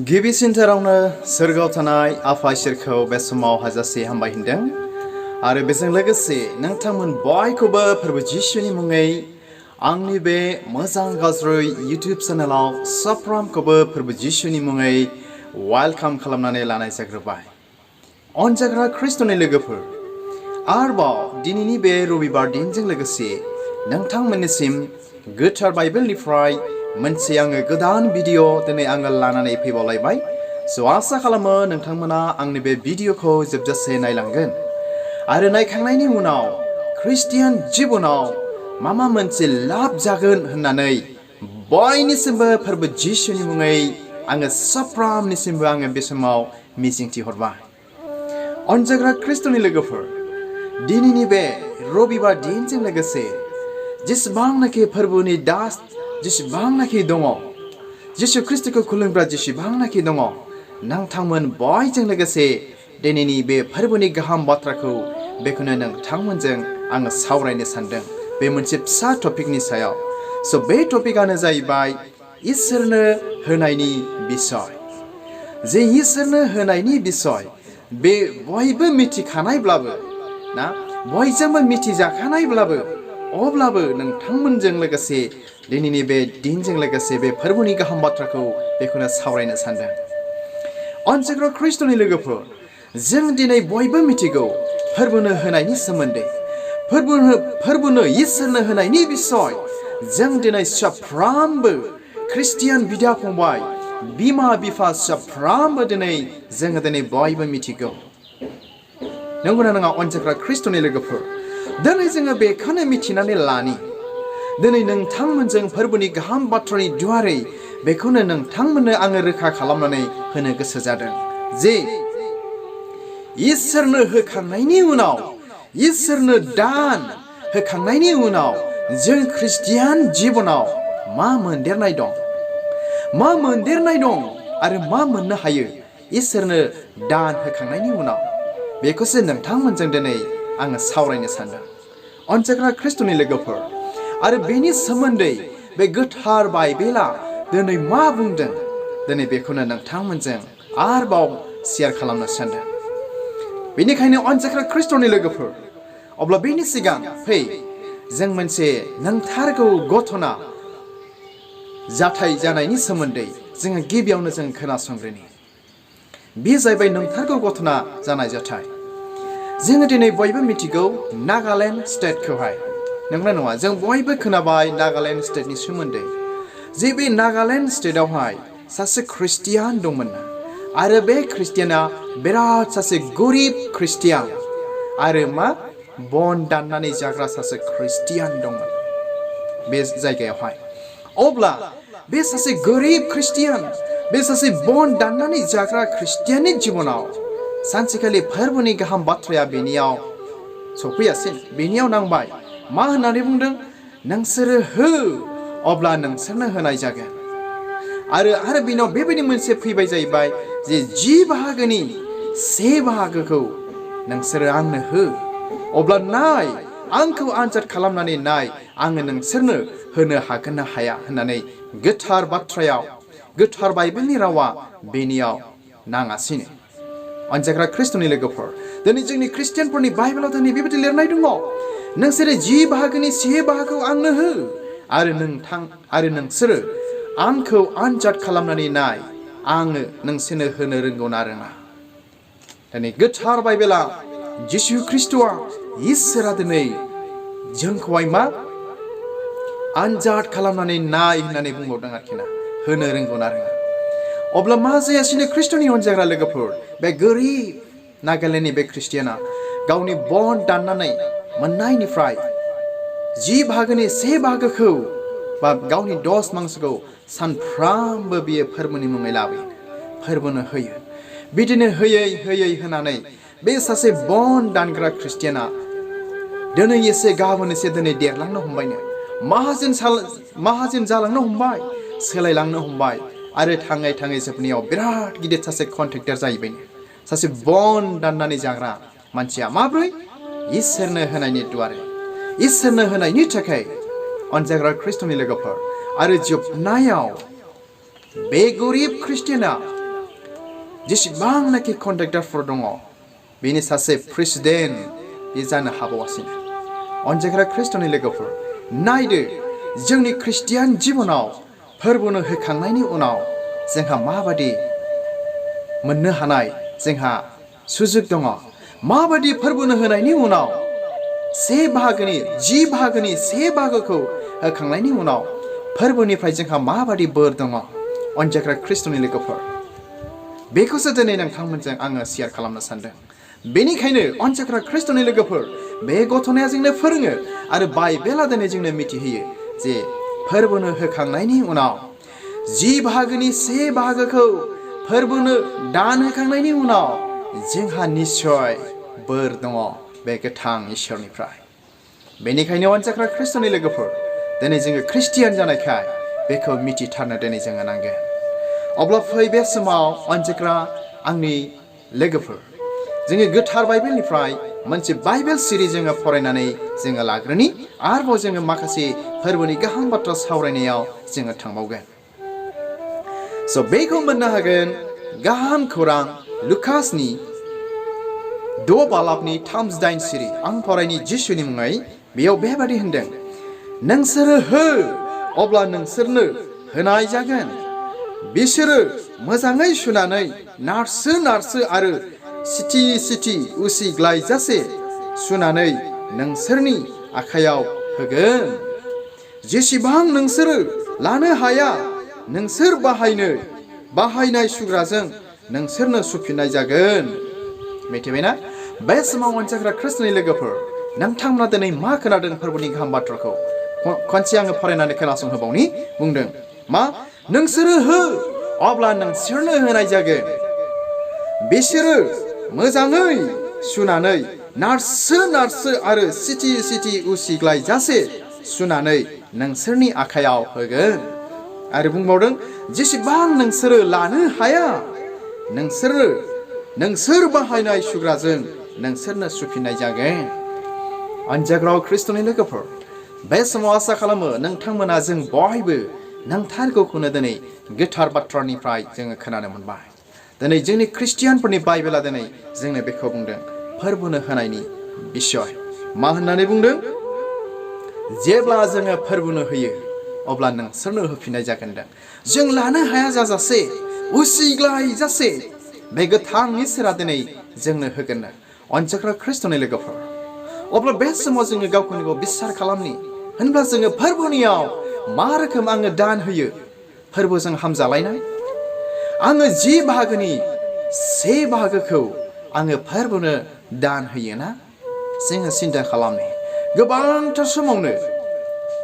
गिबिसिनथारावनो सोरगोआव थानाय आफा इसोरखौ बे समाव हाजासे हामबाय होनदों आरो बेजों लोगोसे नोंथांमोन बयखौबो फोरबो जिसुनि मुङै आंनि बे मोजां गाज्रि इउटिउब चेनेलाव साफ्रोमखौबो फोरबो जिसुनि मुङै वेलकाम खालामनानै लानाय जाग्रोबाय। अनजाग्रा ख्रिस्ट'नि लोगोफोर, आरोबाव दिनैनि बे रबिबार दिनजों लोगोसे नोंथांमोननिसिम गोथार बाइबेलनिफ्राय मोनसे गोदान भिडिअ दिनै लानानै फैबावलायबाय। आसा खालामो नोंथांमोना आंनि बे भिडिअखौ जोबजासे नायलांगोन आरो नायखांनायनि उनाव ख्रिस्टियान जिबनाव मा मोनसे लाब जागोन होननानै बयनिसिमबो फोरबो जिसुनि मुङै साफ्रोमनिसिमबो बे समाव मिजिंथिहरबाय। अनजाग्रा ख्रिस्ट'नि लोगोफोर, दिनैनि बे रबिबार दिनजों लोगोसे जेसेबांनाखि फोरबोनि दास जेसेबांनाखि दङ, जिसु ख्रिस्ट'खौ खुलुमग्रा जेसेबांनाखि दङ, नोंथांमोन बयजों लोगोसे दिनैनि बे फोरबोनि गाहाम बाथ्राखौ बेखौनो नोंथांमोनजों सावरायनो सानदों बे मोनसे फिसा टपिकनि सायाव। बे टपिकआनो जाहैबाय इसोरनो होनायनि बिसय। जे इसोरनो होनायनि बिसय बे बयबो मिथिखानायब्लाबो बयजोंबो मिथिजाखानायब्लाबो अब्लाबो नोंथांमोनजों लोगोसे दिनैनि बे दिनजों लोगोसे बे फोरबोनि गाहाम बाथ्राखौ बेखौनो सावरायनो सानदों। अनजाग्रा ख्रिस्ट'नि लोगोफोर, जों दिनै बयबो मिथिगौ फोरबोनो होनायनि सोमोन्दै, फोरबोनो इसोरनो होनायनि बिसय जों दिनै साफ्रोमबो ख्रिस्टियान बिदा फंबाय, बिमा बिफा साफ्रोमबो जोङो दिनै बयबो मिथिगौ। नंगौना नङा अनजाग्रा ख्रिस्ट'नि लोगोफोर? दिनै जोङो बेखौनो मिथिनानै लानि, दिनै नोंथांमोनजों फोरबोनि गाहाम बाथ्रानि दुवारै बेखौनो नोंथांमोननो रोखा खालामनानै होनो गोसो जादों जे इसोरनो होखांनायनि उनाव, इसोरनो दान होखांनायनि उनाव जों ख्रिस्टियान जिबनाव मा मोनदेरनाय दं, मा मोनदेरनाय दं आरो मा मोननो हायो इसोरनो दान होखांनायनि उनाव, बेखौसो नोंथांमोनजों दिनै सावरायनो सानदों। अनजाग्रा ख्रिस्ट'नि लोगोफोर, आरो बेनि सोमोन्दै बे गोथार बाइबेला दिनै मा बुंदों, दिनै बेखौनो नोंथांमोनजों आरोबाव शेयार खालामनो सानदों। बेनिखायनो अनजाग्रा ख्रिस्ट'नि लोगोफोर, अब्ला बेनि सिगां फै जों मोनसे नंथारगौ घटना जाथाय जानायनि सोमोन्दै जोङो गिबियावनो खोनासंग्रोनि। बे जाहैबाय नंथारगौ घटना जानाय जाथाय। जोङो दिनै बयबो मिथिगौ नागालेण्ड स्टेटखौहाय, नंगौना नङा? जों बयबो खोनाबाय नागालेण्ड स्टेटनि सोमोन्दै, जे बे नागालेण्ड स्टेटआवहाय सासे ख्रिस्टियान दंमोन आरो बे ख्रिस्टियाना बिराद सासे गरिब ख्रिस्टियान आरो बन दाननानै जाग्रा सासे ख्रिस्टियान दंमोन बे जायगायावहाय। अब्ला बे सासे गरिब ख्रिस्टियान, बे सासे बन दाननानै जाग्रा ख्रिस्टियाननि जिबनाव सानसेखालि फोरबोनि गाहाम बाथ्राया बेनियाव सफैयासै, बेनियाव नांबाय। मा होननानै बुंदों? नोंसोरो हो, अब्ला नोंसोरनो होनाय जागोन। आरो बेनाव बेबायदि मोनसे फैबाय जाहैबाय जे 10 बाहागोनि 1 बाहागोखौ नोंसोरो आंनो हो, अब्ला नाय, आंखौ आनजाद खालामनानै नाय, आङो नोंसोरनो होनो हागोन ना हाया होननानै गोथार बाथ्रायाव, गोथार बाइबेलनि रावा बेनियाव नाङासिनो। अनजाग्रा ख्रिस्ट'नि लोगोफोर, दिनै जोंनि ख्रिस्टियानफोरनि बाइबेलाव दिनै बेबायदि लिरनाय दङ, नोंसोरो 10 बाहागोनि 1 बाहागोखौ आंनो हो आरो नोंसोरो आंखौ आनजाद खालामनानै नाय, आङो नोंसोरनो होनो रोंगौ ना रोङा। दिनै गोथार बाइबेला जिसु ख्रिस्ट'आ, इसोरा दिनै जोंखौहाय आनजाद खालामनानै नाय होननानै बुंबावदों आरोखि ना, होनो रोंगौ ना रोङा। अब्ला मा जायासिनो ख्रिस्ट'नि अनजाग्रा लोगोफोर, बे गोरिब नागालेण्डनि बे ख्रिस्टियाना गावनि बन दाननानै मोननायनिफ्राय 10 बाहागोनि 1 बाहागोखौ गावनि 10 मांसखौ सानफ्रामबो बियो फोरबोनि मुङै लाबोयो, फोरबोनो होयो। बिदिनो होयै होयै होनानै बे सासे बन दानग्रा ख्रिस्टियाना दिनै एसे गाबोन एसे दिनै देरलांनो हमबायनो, माहाजोन जालांनो हमबाय, सोलायलांनो हमबाय आरो थाङै थाङै जोबनायाव बिराद गिदिर सासे कन्ट्रेक्टर जाहैबायनो, सासे बन दाननानै जाग्रा मानसिया। माब्रै? इसोरनो होनायनि दुवारै, इसोरनो होनायनि थाखाय। अनजाग्रा ख्रिस्ट'नि लोगोफोर, आरो जोबनायाव बे गरिब ख्रिस्टियाना जेसेबांनाखि कन्ट्रेक्टरफोर दङ बेनि सासे प्रेसिडेन्ट बे जानो हाबावासिनो अनजायग्रा ख्रिस्ट'नि लोगोफोर नायदो जोंनि ख्रिस्टियान जिबनाव फोरबोनो होखांनायनि उनाव जोंहा माबादि मोननो हानाय जोंहा सुजुग दङ माबादि फोरबोनो होनायनि उनाव 10 बाहागोनि 1 बाहागोखौ होखांनायनि उनाव फोरबोनिफ्राय जोंहा माबादि बोर दङ अनजायग्रा ख्रिस्ट'नि लोगोफोर बेखौसो दिनै नोंथांमोनजों आङो शेयार खालामनो सानदों बेनिखायनो अनजायग्रा ख्रिस्ट'नि लोगोफोर बे गथ'नाया जोंनो फोरोङो आरो बाइबेला दिनै जोंनो मिथिहोयो जे फोरबोनो होखांनायनि उनाव 10 बाहागोनि 1 बाहागोखौ फोरबोनो दान होखांनायनि उनाव जोंहा निश्चय बोर दङ बे गोथां इसोरनिफ्राय बेनिखायनो अनजायग्रा ख्रिस्ट'नि लोगोफोर दिनै जोङो ख्रिस्टियान जानायखाय बेखौ मिथिथारनो दिनै जोङो नांगोन अब्ला फै बे समाव अनजायग्रा आंनि लोगोफोर जोङो गोथार बाइबेलनिफ्राय मोनसे बाइबेल सिरि जोङो फरायनानै जोङो लाग्रोनि आरोबाव जोङो माखासे फोरबोनि गाहाम बाथ्रा सावरायनायाव जोङो थांबावगोन स' बेखौ मोननो हागोन गाहाम खौरां लुकासनि 6 बालाबनि 38 सिरि आं फरायनि जिसुनि मुङै बेयाव बेबादि होनदों नोंसोरो हो अब्ला नोंसोरनो होनाय जागोन बिसोरो मोजाङै सुनानै नारसो आरो सिथि उसिग्लायजासे सुनानै नोंसोरनि आखायाव होगोन जेसेबां नोंसोरो लानो हाया नोंसोर बाहायनाय सुग्राजों नोंसोरनो सुफिननाय जागोन मिथिबायना बे समाव अनजायग्रा ख्रिस्ट'नि लोगोफोर नोंथांमोना दिनै मा खोनादों फोरबोनि गाहाम बाथ्राखौ खनसे आङो फरायनानै खोनासंहोबावनि बुंदों मा नोंसोरो हो अब्ला नोंसोरनो होनाय जागोन बिसोरो मोजाङै सुनानै नारसो आरो सिथि उसिग्लायजासे सुनानै नोंसोरनि आखायाव होगोन आरो बुंबावदों जेसेबां नोंसोरो लानो हाया नोंसोर बाहायनाय सुग्राजों नोंसोरनो सुफिननाय जागोन अनजायग्रा ख्रिस्ट'नि लोगोफोर बे समाव आसा खालामो नोंथांमोना जों बयबो नंथारगौखौनो दिनै गोथार बाथ्रानिफ्राय जोङो खोनानो मोनबाय दिनै जोंनि ख्रिस्टियानफोरनि बाइबेला दिनै जोंनो बेखौ बुंदों फोरबोनो होनायनि बिसय मा होननानै बुंदों जेब्ला जोङो फोरबोनो होयो अब्ला नोंसोरनो होफिननाय जागोन जों लानो हाया जाजासे उसिग्लायजासे बे गोथां इसोरा दिनै जोंनो होगोन अनजायग्रा ख्रिस्ट'नि लोगोफोर अब्ला बे समाव जोङो गावखौनो गाव बिसार खालामनि होनब्ला जोङो फोरबोनियाव मा रोखोम आङो दान होयो फोरबोजों हामजालायनाय आङो 10 बाहागोनि 1 बाहागोखौ आङो फोरबोनो दान होयोना जोङो सिन्था खालामनि गोबांथार समावनो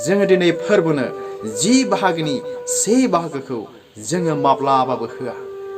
जोङो दिनै फोरबोनो 10 बाहागोनि 1 बाहागोखौ जोङो माब्लाबाबो होआ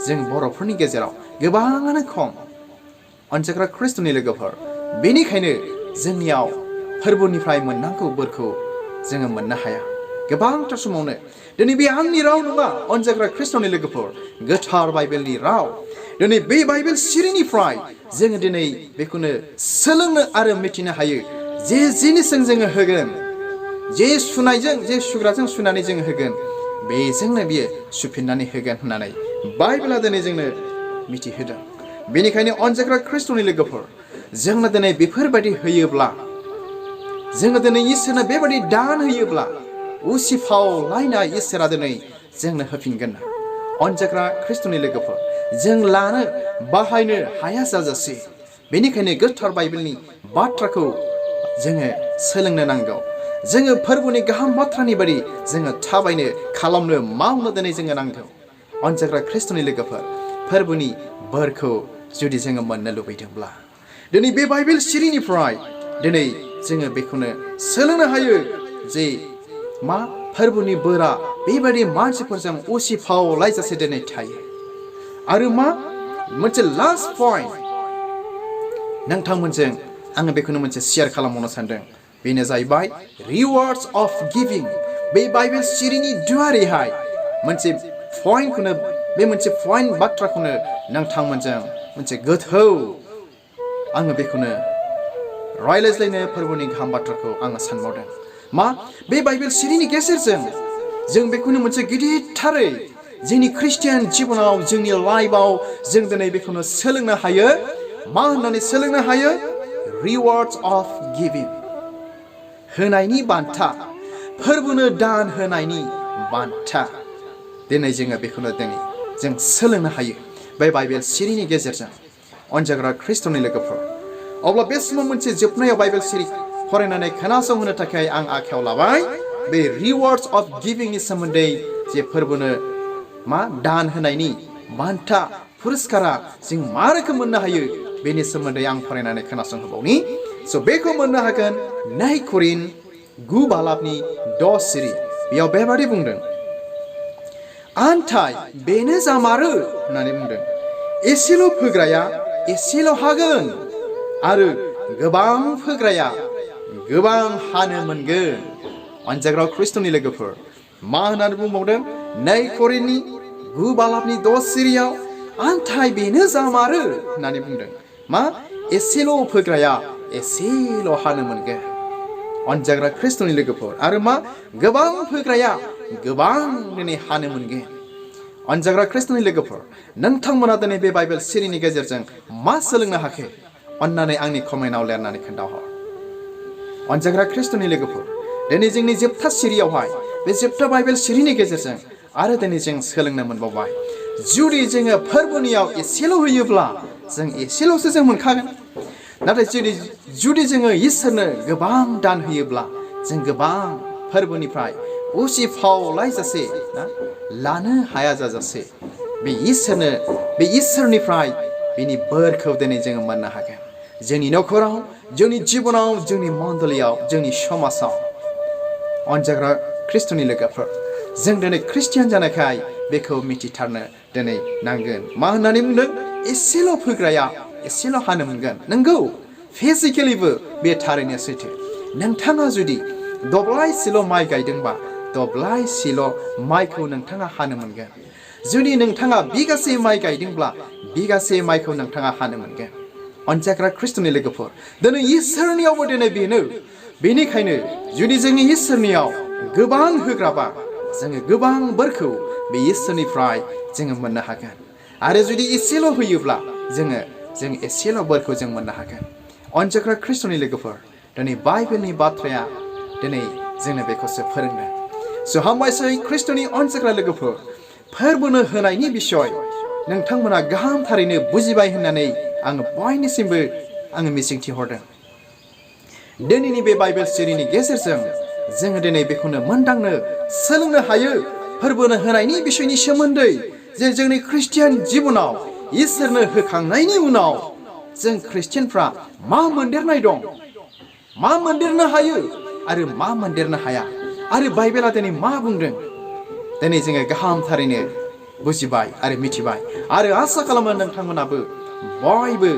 जों बर'फोरनि गेजेराव गोबाङानो खम अनजायग्रा ख्रिस्ट'नि लोगोफोर बेनिखायनो जोंनियाव फोरबोनिफ्राय मोननांगौ बोरखौ जोङो मोननो हाया गोबांथार समावनो दिनै बे आंनि राव नङा अनजायग्रा ख्रिस्ट'नि लोगोफोर गोथार बाइबेलनि राव दिनै बे बाइबेल सिरिनिफ्राय जोङो दिनै बेखौनो सोलोंनो आरो मिथिनो हायो जे जिनिसजों जोङो होगोन जे सुग्राजों सुनानै जोङो होगोन बेजोंनो बियो सुफिननानै होगोन होननानै बाइबेला दिनै जोंनो मिथिहोदों बेनिखायनो अनजायग्रा ख्रिस्ट'नि लोगोफोर जोंनो दिनै बेफोरबायदि होयोब्ला जोङो दिनै इसोरनो बेबायदि दान होयोब्ला उसिफावलायनाय इसोरा दिनै जोंनो होफिनगोन अनजायग्रा ख्रिस्ट'नि लोगोफोर जों बाहायनो हाया जाजासे बेनिखायनो गोथार बाइबेलनि बाथ्राखौ जोङो सोलोंनो नांगौ जोङो फोरबोनि गाहाम बाथ्रानि बायदि जोङो थाबायनो खालामनो मावनो दिनै जोङो नांगौ अनजायग्रा ख्रिस्ट'नि लोगोफोर फोरबोनि बोरखौ जुदि जोङो मोननो लुबैदोंब्ला दिनै बे बाइबेल सिरिनिफ्राय दिनै जोङो बेखौनो सोलोंनो हायो जे मा फोरबोनि बोरा बेबायदि मानसिफोरजों उसिफावलायजासे दिनै थायो आरो मा मोनसे लास्ट पइन्ट नोंथांमोनजों आङो बेखौनो मोनसे शेयार खालामबावनो सानदों बेनो जाहैबाय रिवार्ड्स अफ गिभिं बे बाइबेल सिरिनि दुवारैहाय मोनसे पइन्ट बाथ्राखौनो नोंथांमोनजों मोनसे गोथौ आङो बेखौनो रायज्लायनो फोरबोनि गाहाम बाथ्राखौ आङो सानबावदों मा बे बाइबेल सिरिनि गेजेरजों जों बेखौनो मोनसे गिदिरथारै जोंनि ख्रिस्टियान जिबनाव जोंनि लाइफआव जों दिनै बेखौनो सोलोंनो हायो मा होननानै सोलोंनो हायो रिवार्ड्स अफ गिभिं होनायनि बान्था फोरबोनो दान होनायनि बान्था दिनै जोङो बेखौनो दिनै जों सोलोंनो हायो बे बाइबेल सिरिनि गेजेरजों अनजाग्रा ख्रिस्ट'नि लोगोफोर अब्ला बे समाव मोनसे जोबनायाव बाइबेल सिरि फरायनानै खोनासंहोनो थाखाय आं आखायाव लाबाय बे रिवार्ड्स अफ गिभिंनि सोमोन्दै जे फोरबोनो मा दान होनायनि बान्था पुरस्कारा जों मा रोखोम मोननो हायो बेनि सोमोन्दै आं फरायनानै खोनासंहोबावनि स' बेखौ मोननो हागोन 2 करिन 9 बालाबनि 10 सिरि बेयाव बेबादि बुंदों आन्थाय बेनो जामारो होननानै बुंदों एसेल' फोग्राया एसेल' हागोन आरो गोबां फोग्राया गोबां हानो मोनगोन अनजाग्रा ख्रिस्ट'नि लोगोफोर मा होननानै बुंबावदों 2 करिन्थनि 9 बालाबनि 10 सिरियाव आन्थाय बेनो जामारो होननानै बुंदों मा एसेल' फोग्राया एसेल' हानो मोनगोन अनजाग्रा ख्रिस्ट'नि लोगोफोर आरो मा गोबां फोग्राया गोबां दिनै हानो मोनगोन अनजाग्रा ख्रिस्ट'नि लोगोफोर नोंथांमोना दिनै बे बाइबेल सिरिनि गेजेरजों मा सोलोंनो हाखो अन्नानै आंनि कमेन्टआव लिरनानै खोन्थाहर अनजाग्रा ख्रिस्ट'नि लोगोफोर दिनै जोंनि जोबथा सिरियावहाय बे जोबथा बाइबेल सिरिनि गेजेरजों आरो दिनै जों सोलोंनो मोनबावबाय जुदि जोङो फोरबोनियाव एसेल' होयोब्ला जों एसेल'सो जों मोनखागोन नाथाय जुदि जोङो इसोरनो गोबां दान होयोब्ला जों गोबां फोरबोनिफ्राय उसिफावलायजासे लानो हाया जाजासे बे इसोरनिफ्राय बिनि बोरखौ दिनै जोङो मोननो हागोन जोंनि न'खराव जोंनि जिबनाव जोंनि मण्डलियाव जोंनि समाजाव अनजाग्रा ख्रिस्ट'नि लोगोफोर जों दिनै ख्रिस्टियान जानायखाय बेखौ मिथिथारनो दिनै नांगोन मा होननानै बुंदों एसेल' फोग्राया एसेल' हानो मोनगोन नंगौ फिजिकेलिबो बे थारैनो सैथो नोंथाङा जुदि दब्लायसेल' माइ गायदोंबा दब्लायसेल' माइखौ नोंथाङा हानो मोनगोन जुदि नोंथाङा बिगासे माइ गायदोंब्ला बिगासे माइखौ नोंथाङा हानो मोनगोन अनजाग्रा ख्रिस्ट'नि लोगोफोर दिनै इसोरनियावबो दिनै बेनिखायनो जुदि जोंनि इसोरनियाव गोबां होग्राबा जोङो गोबां बोरखौ बे इसोरनिफ्राय जोङो मोननो हागोन आरो जुदि एसेल' होयोब्ला जों एसेल' बोरखौ जों मोननो हागोन अनजाग्रा ख्रिस्ट'नि लोगोफोर दिनै बाइबेलनि बाथ्राया दिनै जोंनो बेखौसो फोरोंदों स' हामबायसै ख्रिस्ट'नि अनजाग्रा लोगोफोर फोरबोनो होनायनि बिसय नोंथांमोना गाहाम थारैनो बुजिबाय होननानै आङो बयनिसिमबो मिजिंथिहरदों दिनैनि बे बाइबेल सिरिनि गेजेरजों जोङो दिनै बेखौनो मोनदांनो सोलोंनो हायो फोरबोनो होनायनि बिसयनि सोमोन्दै जे जोंनि ख्रिस्टियान जिबनाव इसोरनो होखांनायनि उनाव जों ख्रिस्टियानफ्रा मा मोनदेरनाय दं मा मोनदेरनो हायो आरो मा मोनदेरनो हाया आरो बाइबेला दिनै मा बुंदों दिनै जोङो गाहाम थारैनो बुजिबाय आरो मिथिबाय आरो आसा खालामो नोंथांमोनाबो बयबो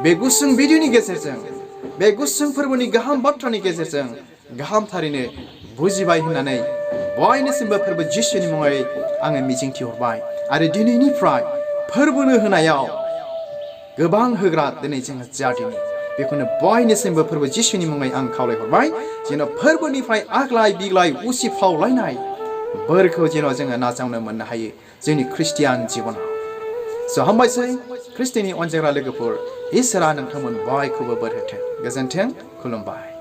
बे गुसुं भिडिअनि गेजेरजों बे गुसुं फोरबोनि गाहाम बाथ्रानि गेजेरजों गाहाम थारैनो बुजिबाय होननानै बयनिसिमबो फोरबो जिसुनि मुङै आङो मिजिंथिहरबाय आरो दिनैनिफ्राय फोरबोनो होनायाव गोबां होग्रा दिनै जोङो जादिनि बेखौनो बयनिसिमबो फोरबो जिसुनि मुङै आं खावलायहरबाय जेन' फोरबोनिफ्राय आग्लाय बिग्लाय उसिफावलायनाय बोरखौ जेन' जोङो नाजावनो मोननो हायो जोंनि ख्रिस्टियान जिबनाव स' हामबायसै ख्रिस्टिनि अनजाग्रा लोगोफोर इसोरा नोंथांमोन बयखौबो बोर होथों गोजोन्थों खुलुमबाय